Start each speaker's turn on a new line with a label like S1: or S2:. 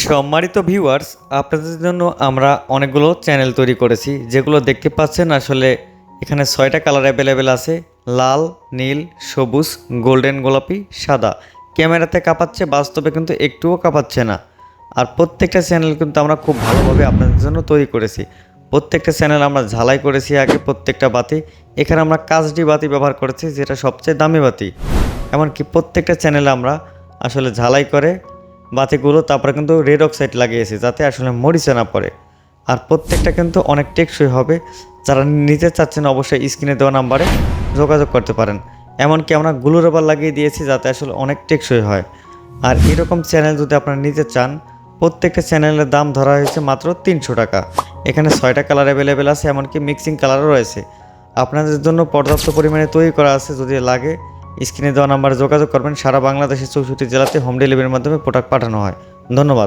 S1: সম্মানিত ভিউয়ার্স, আপনাদের জন্য আমরা অনেকগুলো চ্যানেল তৈরি করেছি, যেগুলো দেখতে পাচ্ছেন। আসলে এখানে 6টা কালার অ্যাভেলেবেল আছে: লাল, নীল, সবুজ, গোল্ডেন, গোলাপি, সাদা। ক্যামেরাতে কাঁপাচ্ছে, বাস্তবে কিন্তু একটুও কাঁপাচ্ছে না। আর প্রত্যেকটা চ্যানেল কিন্তু আমরা খুব ভালোভাবে আপনাদের জন্য তৈরি করেছি। প্রত্যেকটা চ্যানেল আমরা ঝালাই করেছি আগে। প্রত্যেকটা বাতি এখানে আমরা কাচডি বাতি ব্যবহার করেছি, যেটা সবচেয়ে দামি বাতি। এমনকি প্রত্যেকটা চ্যানেলে আমরা আসলে ঝালাই করে বাতিগুলো তারপরে কিন্তু রেড অক্সাইড লাগিয়েছি, যাতে আসলে মরিচা না পড়ে। আর প্রত্যেকটা কিন্তু অনেক টেকসই হবে। যারা নিতে চাচ্ছেন অবশ্যই স্ক্রিনে দেওয়া নাম্বারে যোগাযোগ করতে পারেন। এমনকি আমরা গ্লু রাবার লাগিয়ে দিয়েছি, যাতে আসলে অনেক টেকসই হয়। আর এরকম চ্যানেল যদি আপনারা নিতে চান, প্রত্যেকটা চ্যানেলের দাম ধরা হয়েছে মাত্র 300 টাকা। এখানে 6টা কালার অ্যাভেলেবেল আছে, এমনকি মিক্সিং কালারও রয়েছে। আপনাদের জন্য পর্যাপ্ত পরিমাণে তৈরি করা আছে। যদি লাগে স্ক্রিনে দেওয়া নাম্বারে যোগাযোগ করবেন। সারা বাংলাদেশের 64 জেলাতে হোম ডেলিভারির মাধ্যমে প্রোডাক্ট পাঠানো হয়। ধন্যবাদ।